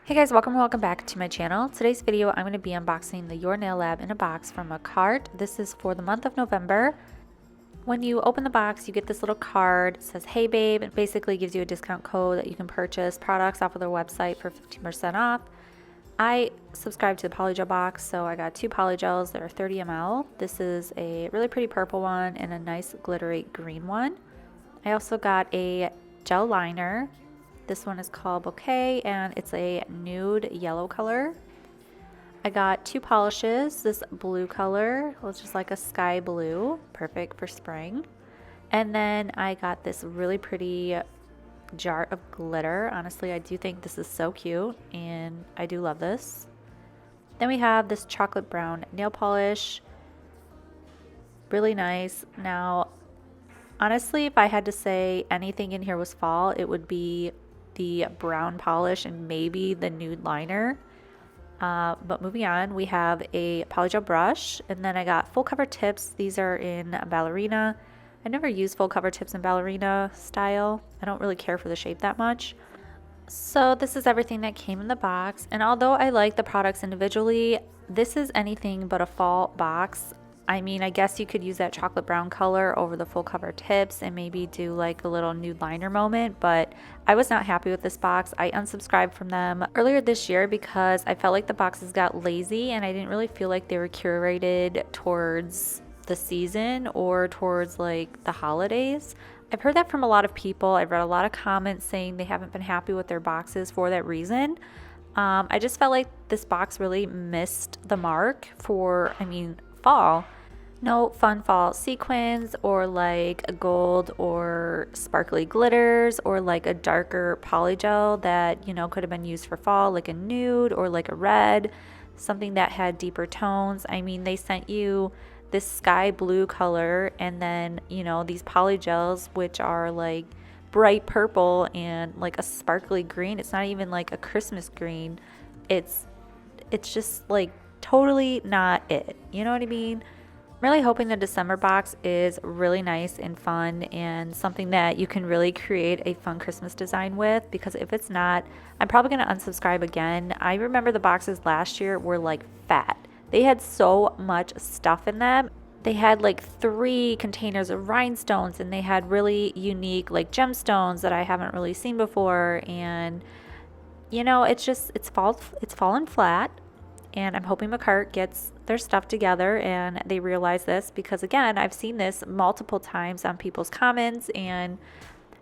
Hey guys, welcome back to my channel. Today's video I'm going to be unboxing the Your Nail Lab in a box from Makartt. This is for the month of November. When you open the box, you get this little card. It says, "Hey babe." It basically gives you a discount code that you can purchase products off of their website for 15% off. I subscribe to the Polygel box, so I got 2 Polygels. They're 30 ml. This is a really pretty purple one and a nice glittery green one. I also got a gel liner. This one is called Bouquet and it's a nude yellow color. I got 2 polishes, this blue color, which is like a sky blue, perfect for spring. And then I got this really pretty jar of glitter. Honestly, I do think this is so cute and I do love this. Then we have this chocolate brown nail polish, really nice. Now, honestly, if I had to say anything in here was fall, it would be the brown polish and maybe the nude liner. But moving on, we have a polygel brush, and then I got full cover tips. These are in ballerina. I never used full cover tips in ballerina style. I don't really care for the shape that much. So this is everything that came in the box, and although I like the products individually, this is anything but a fall box. I mean, I guess you could use that chocolate brown color over the full cover tips and maybe do like a little nude liner moment, but I was not happy with this box. I unsubscribed from them earlier this year because I felt like the boxes got lazy and I didn't really feel like they were curated towards the season or towards like the holidays. I've heard that from a lot of people. I've read a lot of comments saying they haven't been happy with their boxes for that reason. I just felt like this box really missed the mark for, fall. No fun fall sequins or like a gold or sparkly glitters or like a darker polygel that, you know, could have been used for fall, like a nude or like a red, something that had deeper tones. I mean, they sent you this sky blue color and then, you know, these polygels, which are like bright purple and like a sparkly green. It's not even like a Christmas green. It's just like totally not it. You know what I mean? I'm really hoping the December box is really nice and fun and something that you can really create a fun Christmas design with, because if it's not, I'm probably going to unsubscribe again. I remember the boxes last year were like fat. They had so much stuff in them. They had like 3 containers of rhinestones and they had really unique like gemstones that I haven't really seen before, and you know, it's fallen flat. And I'm hoping Makartt gets their stuff together and they realize this, because again, I've seen this multiple times on people's comments and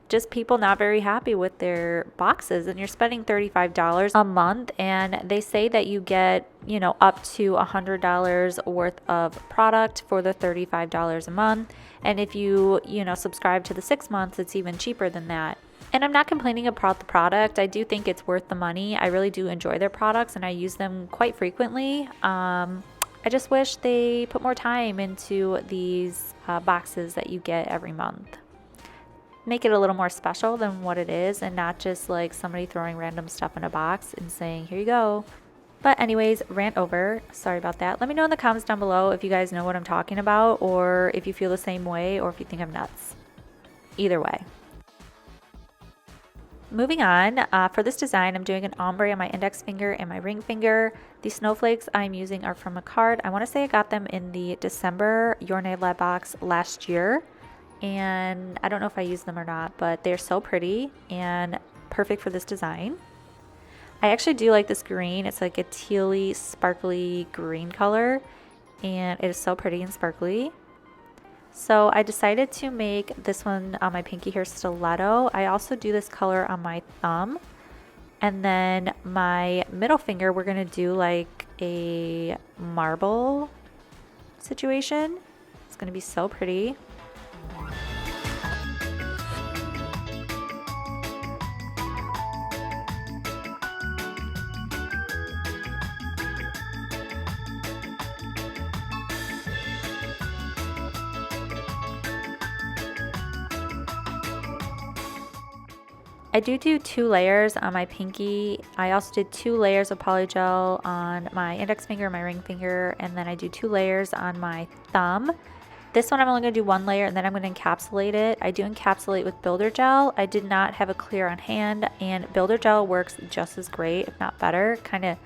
just people not very happy with their boxes. And you're spending $35 a month and they say that you get, you know, up to $100 worth of product for the $35 a month. And if you subscribe to the 6 months, it's even cheaper than that. And I'm not complaining about the product. I do think it's worth the money. I really do enjoy their products and I use them quite frequently. I just wish they put more time into these boxes that you get every month. Make it a little more special than what it is and not just like somebody throwing random stuff in a box and saying, "Here you go." But anyways, rant over. Sorry about that. Let me know in the comments down below if you guys know what I'm talking about, or if you feel the same way, or if you think I'm nuts. Either way. Moving on, for this design, I'm doing an ombre on my index finger and my ring finger. These snowflakes I'm using are from Makartt. I want to say I got them in the December Your Nail Lab box last year. And I don't know if I used them or not, but they're so pretty and perfect for this design. I actually do like this green. It's like a tealy, sparkly green color. And it is so pretty and sparkly. So I decided to make this one on my pinky here stiletto. I also do this color on my thumb. And then my middle finger, we're going to do like a marble situation. It's going to be so pretty. I do 2 layers on my pinky. I also did 2 layers of polygel on my index finger, my ring finger, and then I do 2 layers on my thumb. This one I'm only going to do one layer and then I'm going to encapsulate it. I do encapsulate with builder gel. I did not have a clear on hand, and builder gel works just as great, if not better. Kind of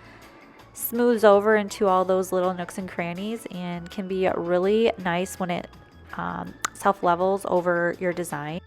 smooths over into all those little nooks and crannies and can be really nice when it self-levels over your design.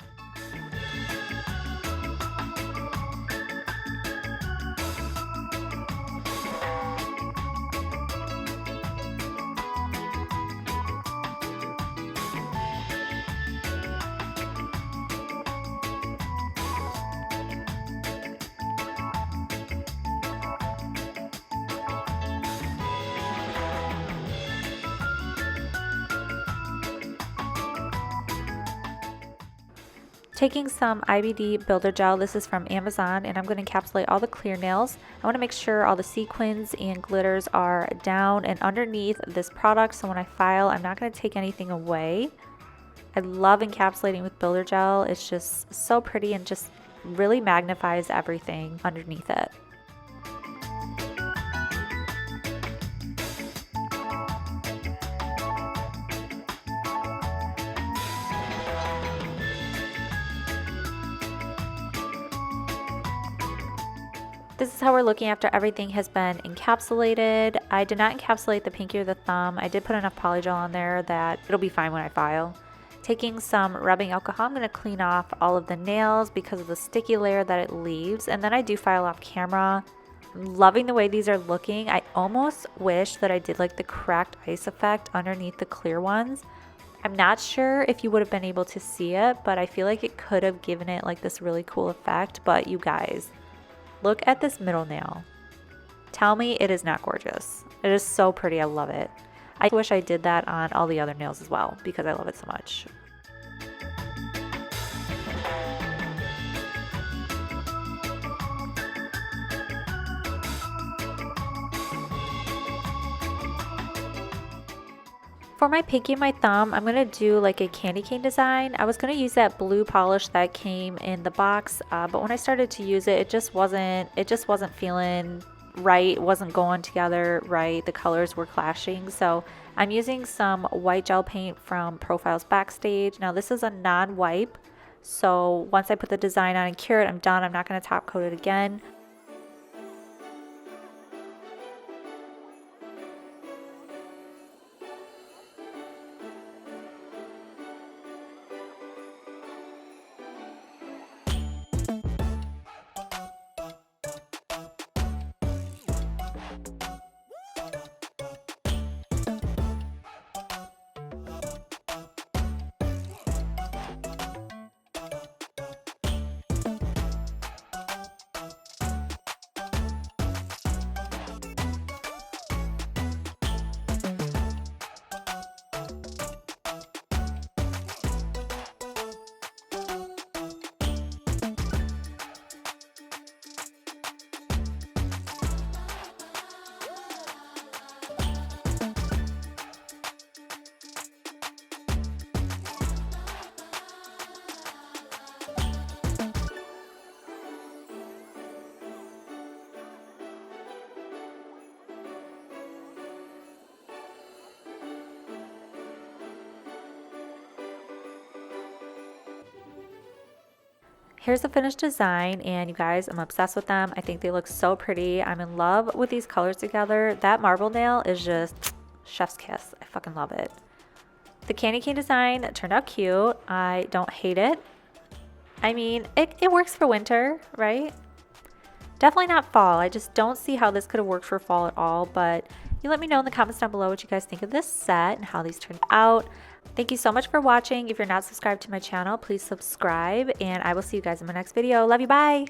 Taking some IBD builder gel, this is from Amazon, and I'm going to encapsulate all the clear nails. I want to make sure all the sequins and glitters are down and underneath this product, so when I file, I'm not going to take anything away. I love encapsulating with builder gel. It's just so pretty and just really magnifies everything underneath it. This is how we're looking after everything has been encapsulated. I did not encapsulate the pinky or the thumb. I did put enough polygel on there that it'll be fine when I file. Taking some rubbing alcohol, I'm going to clean off all of the nails because of the sticky layer that it leaves, and then I do file off camera. I'm loving the way these are looking. I almost wish that I did like the cracked ice effect underneath the clear ones. I'm not sure if you would have been able to see it, but I feel like it could have given it like this really cool effect. But you guys, look at this middle nail. Tell me it is not gorgeous. It is so pretty. I love it. I wish I did that on all the other nails as well because I love it so much. For my pinky and my thumb, I'm going to do like a candy cane design. I was going to use that blue polish that came in the box, but when I started to use it, it just wasn't feeling right. It wasn't going together right. The colors were clashing. So I'm using some white gel paint from Profiles Backstage. Now this is a non-wipe. So once I put the design on and cure it, I'm done. I'm not going to top coat it again. Here's the finished design, and you guys, I'm obsessed with them. I think they look so pretty. I'm in love with these colors together. That marble nail is just chef's kiss. I fucking love it. The candy cane design turned out cute. I don't hate it. I mean, it works for winter, right? Definitely not fall. I just don't see how this could have worked for fall at all, but you let me know in the comments down below what you guys think of this set and how these turned out. Thank you so much for watching. If you're not subscribed to my channel, please subscribe, and I will see you guys in my next video. Love you. Bye.